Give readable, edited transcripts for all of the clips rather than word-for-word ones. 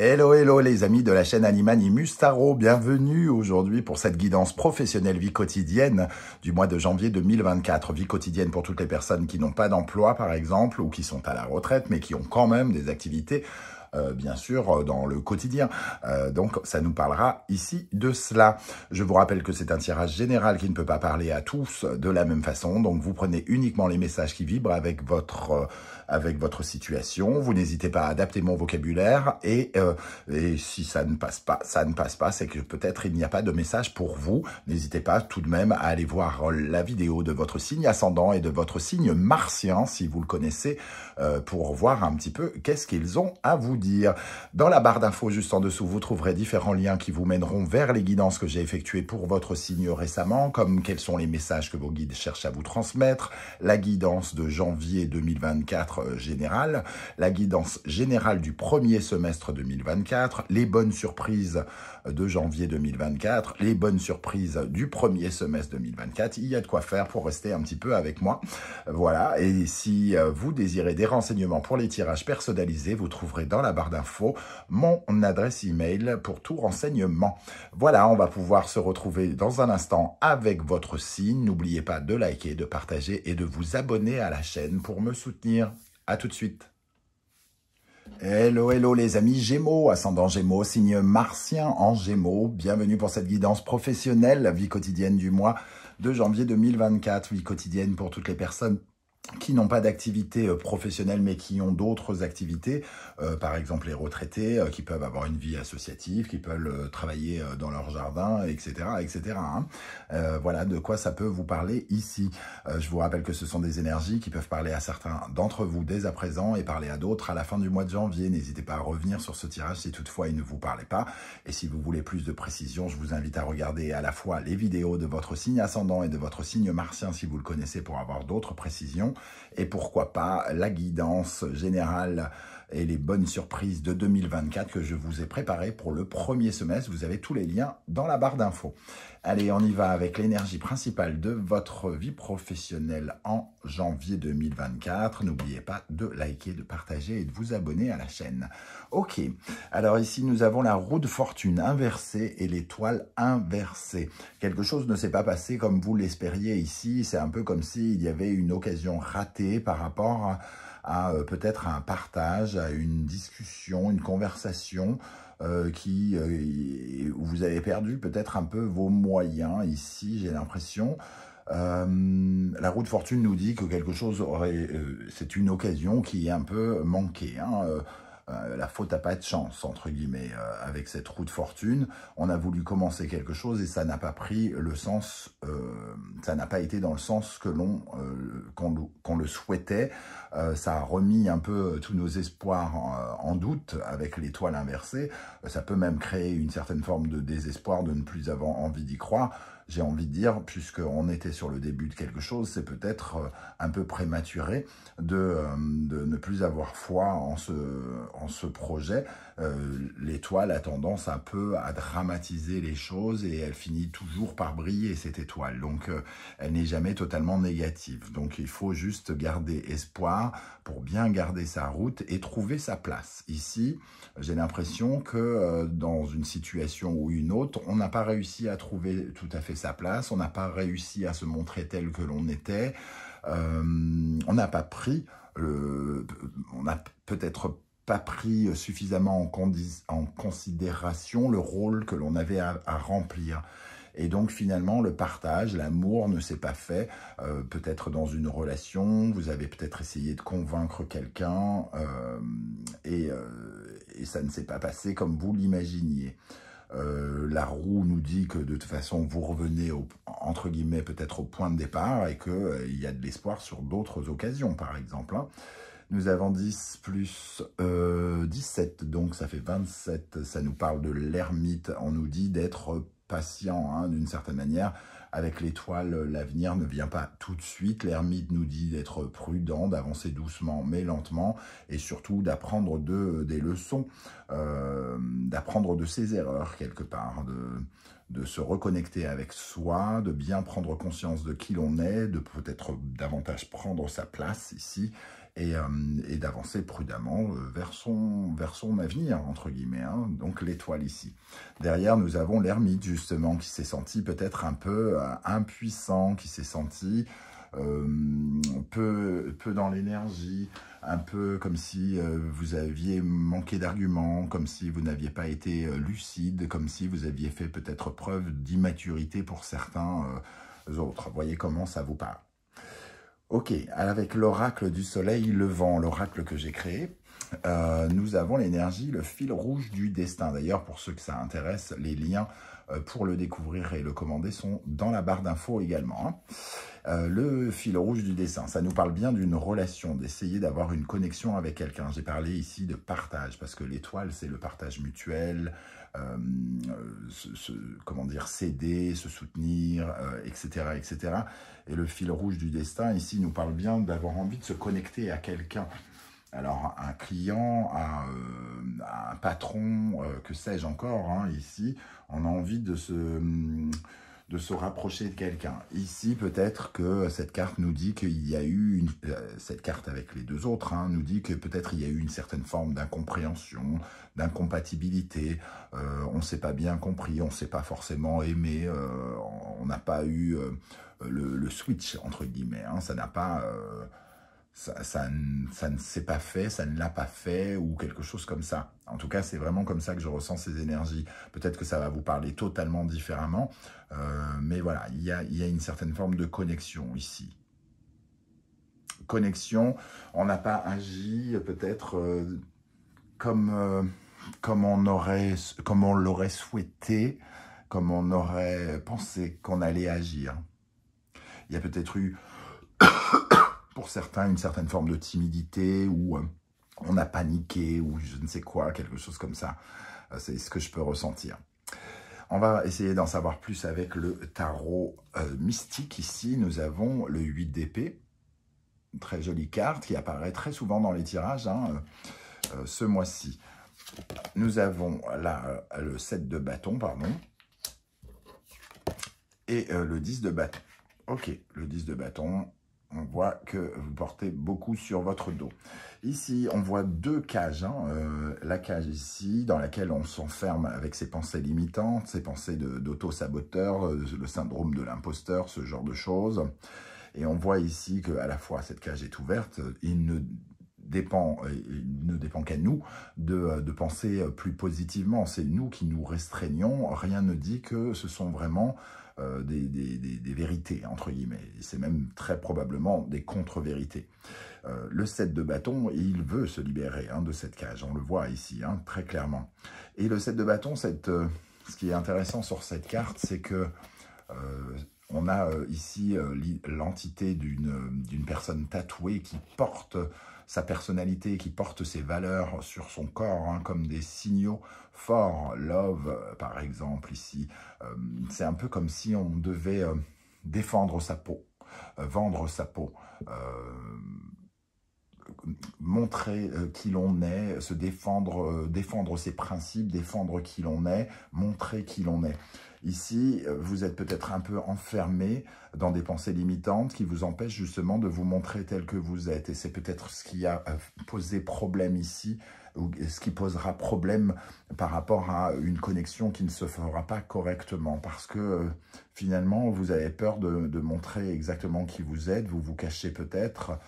Hello, hello les amis de la chaîne Animanimus Tarot, bienvenue aujourd'hui pour cette guidance professionnelle vie quotidienne du mois de janvier 2024. Vie quotidienne pour toutes les personnes qui n'ont pas d'emploi par exemple ou qui sont à la retraite mais qui ont quand même des activités bien sûr dans le quotidien. Donc ça nous parlera ici de cela. Je vous rappelle que c'est un tirage général qui ne peut pas parler à tous de la même façon. Donc vous prenez uniquement les messages qui vibrent avec votre situation. Vous n'hésitez pas à adapter mon vocabulaire et si ça ne passe pas, c'est que peut-être il n'y a pas de message pour vous. N'hésitez pas tout de même à aller voir la vidéo de votre signe ascendant et de votre signe martien si vous le connaissez pour voir un petit peu qu'est-ce qu'ils ont à vous dire. Dans la barre d'infos juste en dessous, vous trouverez différents liens qui vous mèneront vers les guidances que j'ai effectuées pour votre signe récemment, comme quels sont les messages que vos guides cherchent à vous transmettre, la guidance de janvier 2024 générale, la guidance générale du premier semestre 2024, les bonnes surprises de janvier 2024, les bonnes surprises du premier semestre 2024. Il y a de quoi faire pour rester un petit peu avec moi. Voilà, et si vous désirez des renseignements pour les tirages personnalisés, vous trouverez dans la barre d'infos mon adresse email pour tout renseignement. Voilà, on va pouvoir se retrouver dans un instant avec votre signe. N'oubliez pas de liker, de partager et de vous abonner à la chaîne pour me soutenir. À tout de suite. Hello, hello les amis Gémeaux, ascendant Gémeaux, signe martien en Gémeaux. Bienvenue pour cette guidance professionnelle, vie quotidienne du mois de janvier 2024. Vie quotidienne pour toutes les personnes qui n'ont pas d'activité professionnelle mais qui ont d'autres activités, par exemple les retraités qui peuvent avoir une vie associative, qui peuvent travailler dans leur jardin, etc. etc. Voilà de quoi ça peut vous parler ici. Je vous rappelle que ce sont des énergies qui peuvent parler à certains d'entre vous dès à présent et parler à d'autres à la fin du mois de janvier. N'hésitez pas à revenir sur ce tirage si toutefois il ne vous parlait pas. Et si vous voulez plus de précision, je vous invite à regarder à la fois les vidéos de votre signe ascendant et de votre signe martien si vous le connaissez pour avoir d'autres précisions. Et pourquoi pas la guidance générale et les bonnes surprises de 2024 que je vous ai préparées pour le premier semestre. Vous avez tous les liens dans la barre d'infos. Allez, on y va avec l'énergie principale de votre vie professionnelle en janvier 2024. N'oubliez pas de liker, de partager et de vous abonner à la chaîne. Ok, alors ici nous avons la roue de fortune inversée et l'étoile inversée. Quelque chose ne s'est pas passé comme vous l'espériez ici. C'est un peu comme s'il y avait une occasion ratée par rapport à peut-être un partage, à une discussion, une conversation où vous avez perdu peut-être un peu vos moyens ici, j'ai l'impression. La roue de fortune nous dit que quelque chose c'est une occasion qui est un peu manquée. La faute à pas de chance, entre guillemets, avec cette roue de fortune. On a voulu commencer quelque chose et ça n'a pas pris le sens, ça n'a pas été dans le sens que qu'on le souhaitait. Ça a remis un peu tous nos espoirs en doute avec l'étoile inversée. Ça peut même créer une certaine forme de désespoir de ne plus avoir envie d'y croire. J'ai envie de dire, puisqu'on était sur le début de quelque chose, c'est peut-être un peu prématuré de ne plus avoir foi en ce projet. L'étoile a tendance un peu à dramatiser les choses et elle finit toujours par briller, cette étoile. Donc, elle n'est jamais totalement négative. Donc, il faut juste garder espoir pour bien garder sa route et trouver sa place. Ici, j'ai l'impression que dans une situation ou une autre, on n'a pas réussi à trouver tout à fait sa place, on n'a pas réussi à se montrer tel que l'on était, on n'a pas pris, on n'a peut-être pas pris suffisamment en considération le rôle que l'on avait à remplir. Et donc finalement, le partage, l'amour ne s'est pas fait. Peut-être dans une relation, vous avez peut-être essayé de convaincre quelqu'un et ça ne s'est pas passé comme vous l'imaginiez. La roue nous dit que de toute façon, vous revenez, entre guillemets, peut-être au point de départ et qu'il y a de l'espoir sur d'autres occasions, par exemple. Nous avons 10 plus 17, donc ça fait 27. Ça nous parle de l'ermite. On nous dit d'être patient, d'une certaine manière. Avec l'étoile, l'avenir ne vient pas tout de suite. L'ermite nous dit d'être prudent, d'avancer doucement mais lentement, et surtout d'apprendre des leçons, d'apprendre de ses erreurs quelque part, de se reconnecter avec soi, de bien prendre conscience de qui l'on est, de peut-être davantage prendre sa place ici, et d'avancer prudemment vers son avenir, entre guillemets, hein, donc l'étoile ici. Derrière, nous avons l'ermite, justement, qui s'est senti peut-être un peu impuissant, qui s'est senti peu dans l'énergie, un peu comme si vous aviez manqué d'arguments, comme si vous n'aviez pas été lucide, comme si vous aviez fait peut-être preuve d'immaturité pour certains autres. Voyez comment ça vous parle. Ok, avec l'oracle du soleil levant, l'oracle que j'ai créé, nous avons l'énergie, le fil rouge du destin. D'ailleurs, pour ceux que ça intéresse, les liens pour le découvrir et le commander sont dans la barre d'infos également. Hein. Le fil rouge du destin, ça nous parle bien d'une relation, d'essayer d'avoir une connexion avec quelqu'un. J'ai parlé ici de partage, parce que l'étoile, c'est le partage mutuel, comment dire, s'aider, se soutenir, etc., etc. Et le fil rouge du destin, ici, nous parle bien d'avoir envie de se connecter à quelqu'un. Alors, un client, un patron, que sais-je encore, hein, ici, on a envie de se rapprocher de quelqu'un. Ici, peut-être que cette carte nous dit qu'il y a eu, cette carte avec les deux autres, hein, nous dit que peut-être il y a eu une certaine forme d'incompréhension, d'incompatibilité, on ne s'est pas bien compris, on ne s'est pas forcément aimé, on n'a pas eu le switch, entre guillemets, hein, ça n'a pas... Ça ne s'est pas fait, ça ne l'a pas fait, ou quelque chose comme ça. En tout cas, c'est vraiment comme ça que je ressens ces énergies. Peut-être que ça va vous parler totalement différemment, mais voilà, il y a une certaine forme de connexion ici. Connexion, on n'a pas agi peut-être comme on l'aurait souhaité, comme on aurait pensé qu'on allait agir. Il y a peut-être eu... pour certains, une certaine forme de timidité, ou on a paniqué, ou je ne sais quoi, quelque chose comme ça. C'est ce que je peux ressentir. On va essayer d'en savoir plus avec le tarot mystique. Ici, nous avons le 8 d'épée. Très jolie carte qui apparaît très souvent dans les tirages, hein, ce mois-ci. Nous avons là le 7 de bâton, pardon. Et le 10 de bâton. Ok, le 10 de bâton. On voit que vous portez beaucoup sur votre dos. Ici, on voit deux cages. Hein, la cage ici, dans laquelle on s'enferme avec ses pensées limitantes, ses pensées d'auto-saboteur, le syndrome de l'imposteur, ce genre de choses. Et on voit ici qu'à la fois, cette cage est ouverte, il ne dépend qu'à nous de penser plus positivement. C'est nous qui nous restreignons. Rien ne dit que ce sont vraiment... des vérités, entre guillemets. C'est même très probablement des contre-vérités. Le 7 de bâton, il veut se libérer de cette cage. On le voit ici, hein, très clairement. Et le 7 de bâton, ce qui est intéressant sur cette carte, c'est que on a ici l'entité d'une personne tatouée qui porte sa personnalité, qui porte ses valeurs sur son corps, hein, comme des signaux forts. Love, par exemple, ici. C'est un peu comme si on devait défendre sa peau, vendre sa peau, montrer qui l'on est, se défendre, défendre ses principes, défendre qui l'on est, montrer qui l'on est. Ici, vous êtes peut-être un peu enfermé dans des pensées limitantes qui vous empêchent justement de vous montrer tel que vous êtes. Et c'est peut-être ce qui a posé problème ici, ou ce qui posera problème par rapport à une connexion qui ne se fera pas correctement. Parce que finalement, vous avez peur de montrer exactement qui vous êtes, vous vous cachez peut-être...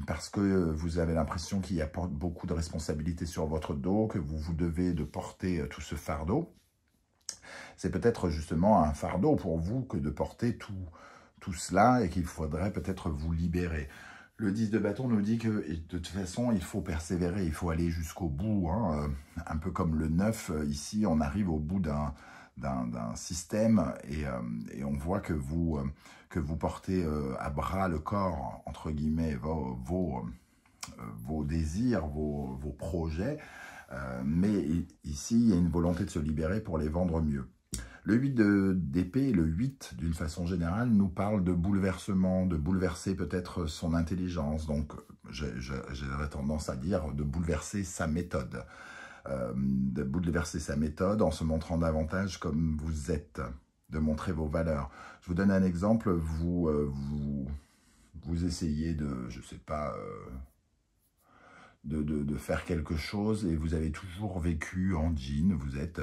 parce que vous avez l'impression qu'il y a beaucoup de responsabilités sur votre dos, que vous devez de porter tout ce fardeau. C'est peut-être justement un fardeau pour vous que de porter tout cela et qu'il faudrait peut-être vous libérer. Le 10 de bâton nous dit que de toute façon, il faut persévérer, il faut aller jusqu'au bout. Hein, un peu comme le 9, ici, on arrive au bout d'un système et on voit que vous portez à bras le corps, entre guillemets, vos désirs, vos projets, mais ici, il y a une volonté de se libérer pour les vendre mieux. Le 8 d'épée, le 8, d'une façon générale, nous parle de bouleversement, de bouleverser peut-être son intelligence, donc j'aurais tendance à dire de bouleverser sa méthode. De bouleverser sa méthode en se montrant davantage comme vous êtes, de montrer vos valeurs. Je vous donne un exemple, vous vous essayez de, je sais pas, de faire quelque chose et vous avez toujours vécu en jean. Vous êtes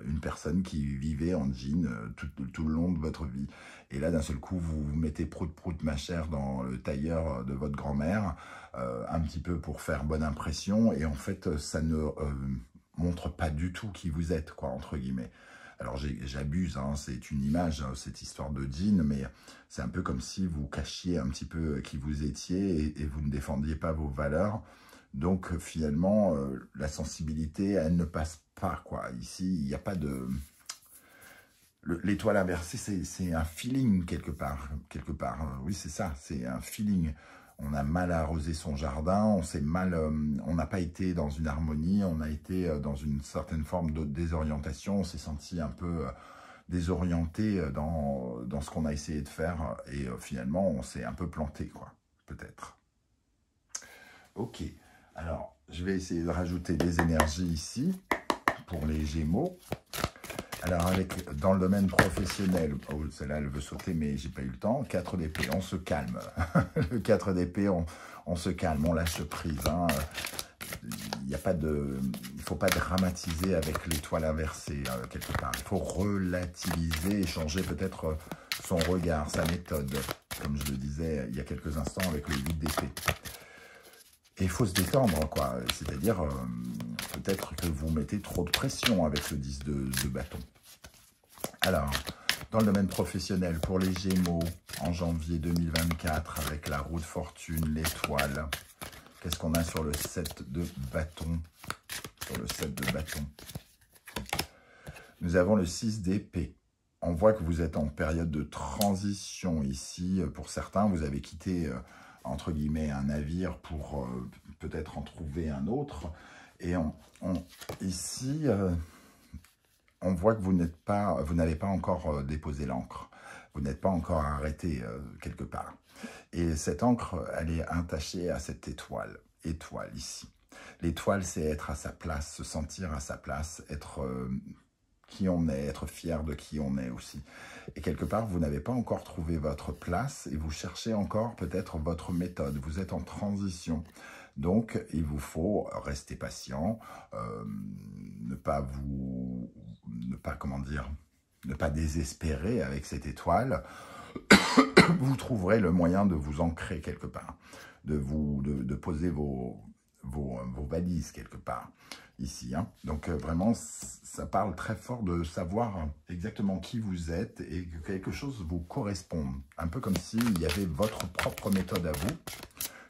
une personne qui vivait en jean tout le long de votre vie. Et là, d'un seul coup, vous vous mettez prout-prout ma chère dans le tailleur de votre grand-mère, un petit peu pour faire bonne impression. Et en fait, ça ne montre pas du tout qui vous êtes, quoi, entre guillemets. Alors j'abuse, hein, c'est une image, hein, cette histoire de jean, mais c'est un peu comme si vous cachiez un petit peu qui vous étiez et vous ne défendiez pas vos valeurs. Donc finalement, la sensibilité, elle ne passe pas, quoi. Ici, il n'y a pas de... L'étoile inversée, c'est un feeling quelque part. Oui, c'est ça, c'est un feeling. On a mal arrosé son jardin, on n'a pas été dans une harmonie, on a été dans une certaine forme de désorientation, on s'est senti un peu désorienté dans ce qu'on a essayé de faire et finalement, on s'est un peu planté, quoi, peut-être. Ok, alors, je vais essayer de rajouter des énergies ici pour les Gémeaux. Alors, dans le domaine professionnel, oh, celle-là, elle veut sauter, mais j'ai pas eu le temps. 4 d'épée, on se calme. Le 4 d'épée, on se calme, on lâche prise. Hein. Il ne faut pas dramatiser avec l'étoile inversée, quelque part. Il faut relativiser et changer peut-être son regard, sa méthode, comme je le disais il y a quelques instants avec le 8 d'épée. Et il faut se détendre, quoi. C'est-à-dire, peut-être que vous mettez trop de pression avec ce 10 de bâton. Alors, dans le domaine professionnel, pour les Gémeaux, en janvier 2024, avec la roue de fortune, l'étoile, qu'est-ce qu'on a sur le 7 de bâton? Sur le 7 de bâton, nous avons le 6 d'épée. On voit que vous êtes en période de transition ici. Pour certains, vous avez quitté... entre guillemets, un navire pour peut-être en trouver un autre. Et ici, on voit que vous n'avez pas encore déposé l'ancre. Vous n'êtes pas encore arrêté quelque part. Et cette encre, elle est attachée à cette étoile ici. L'étoile, c'est être à sa place, se sentir à sa place, être... qui on est, être fier de qui on est aussi. Et quelque part, vous n'avez pas encore trouvé votre place et vous cherchez encore peut-être votre méthode. Vous êtes en transition. Donc, il vous faut rester patient, ne pas désespérer avec cette étoile. Vous trouverez le moyen de vous ancrer quelque part, de poser vos valises quelque part. Ici, hein. Donc vraiment, ça parle très fort de savoir exactement qui vous êtes et que quelque chose vous corresponde. Un peu comme s'il y avait votre propre méthode à vous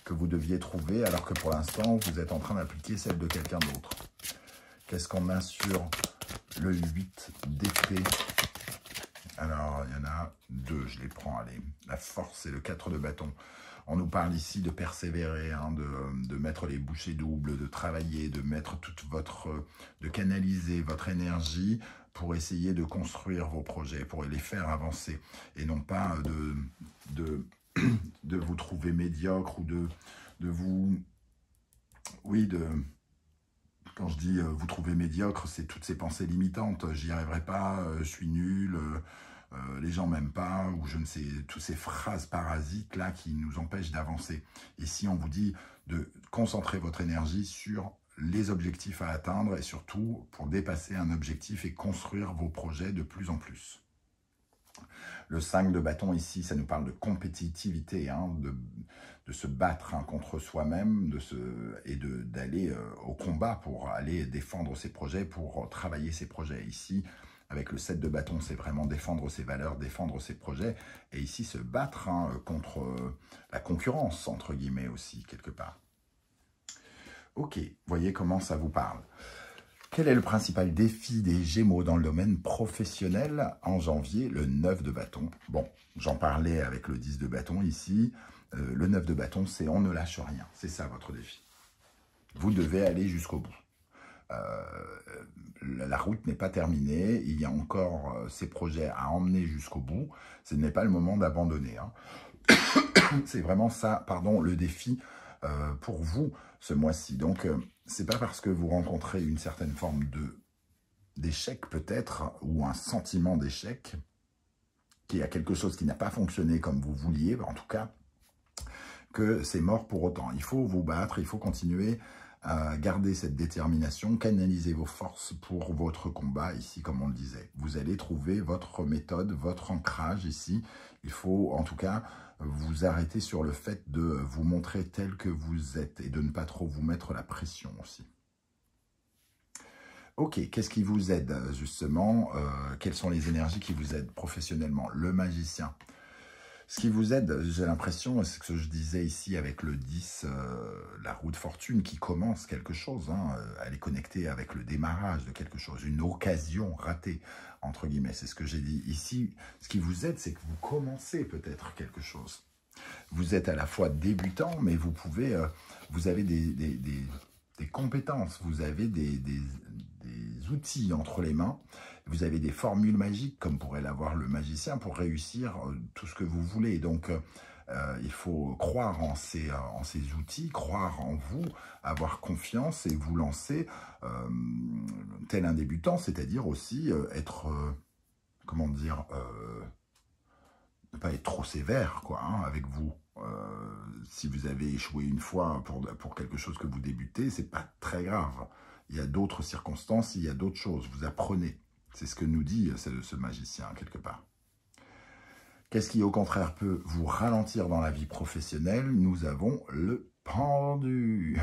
que vous deviez trouver, alors que pour l'instant, vous êtes en train d'appliquer celle de quelqu'un d'autre. Qu'est-ce qu'on a sur le 8 d'épée? Alors, il y en a 2, je les prends, allez. La force et le 4 de bâton. On nous parle ici de persévérer, hein, de mettre les bouchées doubles, de travailler, de mettre de canaliser votre énergie pour essayer de construire vos projets, pour les faire avancer, et non pas de vous trouver médiocre ou quand je dis vous trouver médiocre, c'est toutes ces pensées limitantes, j'y arriverai pas, je suis nul, les gens m'aiment pas, ou je ne sais, toutes ces phrases parasites là qui nous empêchent d'avancer. Ici, on vous dit de concentrer votre énergie sur les objectifs à atteindre et surtout pour dépasser un objectif et construire vos projets de plus en plus. Le 5 de bâton ici, ça nous parle de compétitivité, hein, de se battre, hein, contre soi-même et d'aller au combat pour aller défendre ses projets, pour travailler ses projets. Ici, avec le 7 de bâton, c'est vraiment défendre ses valeurs, défendre ses projets. Et ici, se battre, hein, contre la concurrence, entre guillemets aussi, quelque part. Ok, voyez comment ça vous parle. Quel est le principal défi des Gémeaux dans le domaine professionnel en janvier? Le 9 de bâton. Bon, j'en parlais avec le 10 de bâton ici. Le 9 de bâton, c'est on ne lâche rien. C'est ça votre défi. Vous devez aller jusqu'au bout. La route n'est pas terminée. Il y a encore ces projets à emmener jusqu'au bout. Ce n'est pas le moment d'abandonner, hein. C'est vraiment ça, pardon, le défi pour vous ce mois-ci. Donc, c'est pas parce que vous rencontrez une certaine forme d'échec peut-être, ou un sentiment d'échec, qu'il y a quelque chose qui n'a pas fonctionné comme vous vouliez, en tout cas, que c'est mort pour autant. Il faut vous battre, il faut continuer à garder cette détermination, canaliser vos forces pour votre combat ici, comme on le disait. Vous allez trouver votre méthode, votre ancrage ici. Il faut en tout cas vous arrêter sur le fait de vous montrer tel que vous êtes et de ne pas trop vous mettre la pression aussi. Ok, qu'est-ce qui vous aide justement? Quelles sont les énergies qui vous aident professionnellement? Le magicien. Ce qui vous aide, j'ai l'impression, c'est ce que je disais ici avec le 10, la roue de fortune qui commence quelque chose. Hein, elle est connectée avec le démarrage de quelque chose, une occasion ratée, entre guillemets. C'est ce que j'ai dit ici. Ce qui vous aide, c'est que vous commencez peut-être quelque chose. Vous êtes à la fois débutant, mais vous pouvez, vous avez des compétences, vous avez des outils entre les mains, vous avez des formules magiques, comme pourrait l'avoir le magicien, pour réussir tout ce que vous voulez. Donc, il faut croire en ces outils, croire en vous, avoir confiance et vous lancer tel un débutant, c'est-à-dire aussi être, comment dire, ne pas être trop sévère quoi, hein, avec vous. Si vous avez échoué une fois pour quelque chose que vous débutez, c'est pas très grave. Il y a d'autres circonstances, il y a d'autres choses. Vous apprenez. C'est ce que nous dit ce magicien, quelque part. Qu'est-ce qui, au contraire, peut vous ralentir dans la vie professionnelle? Nous avons le pendu.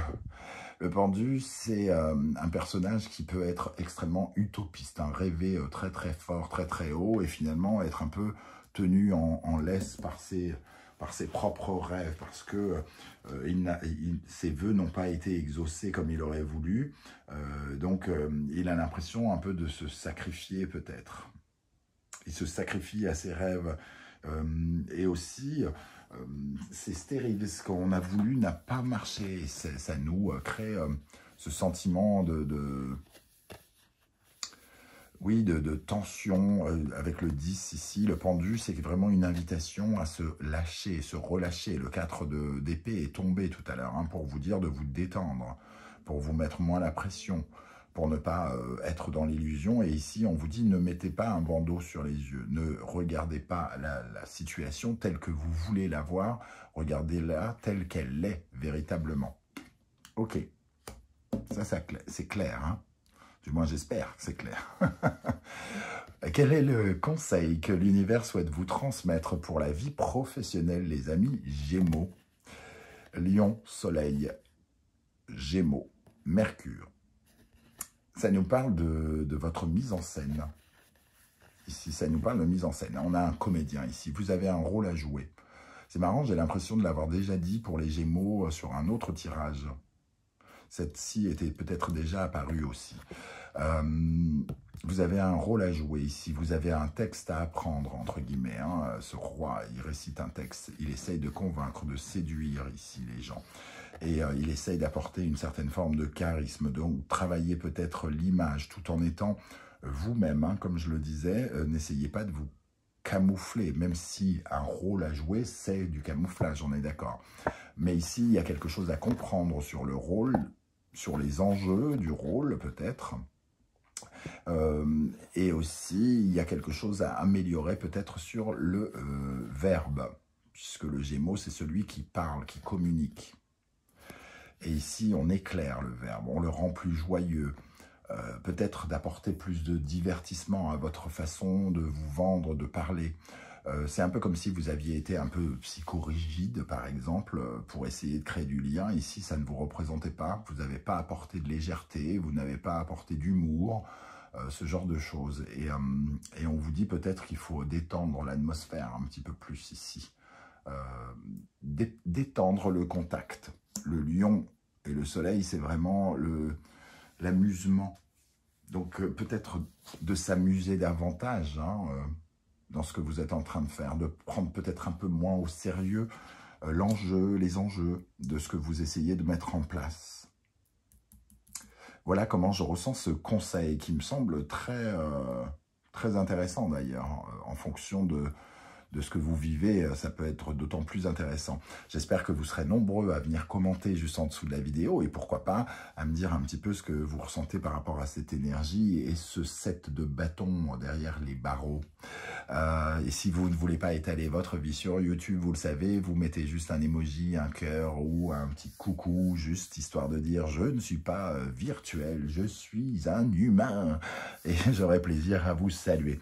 Le pendu, c'est un personnage qui peut être extrêmement utopiste, hein, rêver très très fort, très très haut, et finalement être un peu tenu en laisse par ses propres rêves, parce que ses vœux n'ont pas été exaucés comme il aurait voulu. Donc, il a l'impression un peu de se sacrifier peut-être. Il se sacrifie à ses rêves. Et aussi, c'est stérile. Ce qu'on a voulu n'a pas marché. Ça nous crée ce sentiment oui, de tension avec le 10 ici. Le pendu, c'est vraiment une invitation à se lâcher, se relâcher. Le 4 d'épée est tombé tout à l'heure, hein, pour vous dire de vous détendre, pour vous mettre moins la pression, pour ne pas être dans l'illusion. Et ici, on vous dit, ne mettez pas un bandeau sur les yeux. Ne regardez pas la situation telle que vous voulez la voir. Regardez-la telle qu'elle est véritablement. Ok, ça c'est clair, hein. Du moins, j'espère, c'est clair. Quel est le conseil que l'univers souhaite vous transmettre pour la vie professionnelle, les amis Gémeaux? Lion, Soleil, Gémeaux, Mercure. Ça nous parle de votre mise en scène. Ici, ça nous parle de mise en scène. On a un comédien ici. Vous avez un rôle à jouer. C'est marrant, j'ai l'impression de l'avoir déjà dit pour les Gémeaux sur un autre tirage. Cette-ci était peut-être déjà apparue aussi. Vous avez un rôle à jouer ici. Vous avez un texte à apprendre, entre guillemets. Hein. Ce roi, il récite un texte. Il essaye de convaincre, de séduire ici les gens. Et il essaye d'apporter une certaine forme de charisme. Donc, travailler peut-être l'image tout en étant vous-même. Hein, comme je le disais, n'essayez pas de vous camoufler. Même si un rôle à jouer, c'est du camouflage, on est d'accord. Mais ici, il y a quelque chose à comprendre sur le rôle, sur les enjeux du rôle peut-être. Et aussi, il y a quelque chose à améliorer peut-être sur le verbe, puisque le Gémeaux, c'est celui qui parle, qui communique. Et ici, on éclaire le verbe, on le rend plus joyeux, peut-être d'apporter plus de divertissement à votre façon de vous vendre, de parler. C'est un peu comme si vous aviez été un peu psychorigide, par exemple, pour essayer de créer du lien. Ici, ça ne vous représentait pas. Vous n'avez pas apporté de légèreté, vous n'avez pas apporté d'humour, ce genre de choses. Et on vous dit peut-être qu'il faut détendre l'atmosphère un petit peu plus ici. Détendre le contact. Le lion et le soleil, c'est vraiment l'amusement. Donc peut-être de s'amuser davantage, hein, dans ce que vous êtes en train de faire, de prendre peut-être un peu moins au sérieux l'enjeu, les enjeux de ce que vous essayez de mettre en place. Voilà comment je ressens ce conseil qui me semble très intéressant d'ailleurs, en fonction de de ce que vous vivez, ça peut être d'autant plus intéressant. J'espère que vous serez nombreux à venir commenter juste en dessous de la vidéo et pourquoi pas à me dire un petit peu ce que vous ressentez par rapport à cette énergie et ce set de bâtons derrière les barreaux. Et si vous ne voulez pas étaler votre vie sur YouTube, vous le savez, vous mettez juste un emoji, un cœur ou un petit coucou, juste histoire de dire « je ne suis pas virtuel, je suis un humain » et j'aurai plaisir à vous saluer.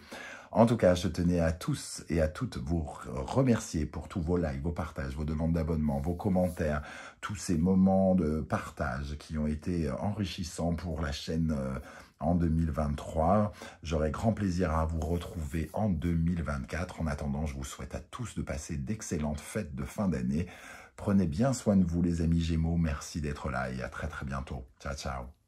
En tout cas, je tenais à tous et à toutes vous remercier pour tous vos likes, vos partages, vos demandes d'abonnement, vos commentaires, tous ces moments de partage qui ont été enrichissants pour la chaîne en 2023. J'aurai grand plaisir à vous retrouver en 2024. En attendant, je vous souhaite à tous de passer d'excellentes fêtes de fin d'année. Prenez bien soin de vous les amis Gémeaux. Merci d'être là et à très bientôt. Ciao, ciao.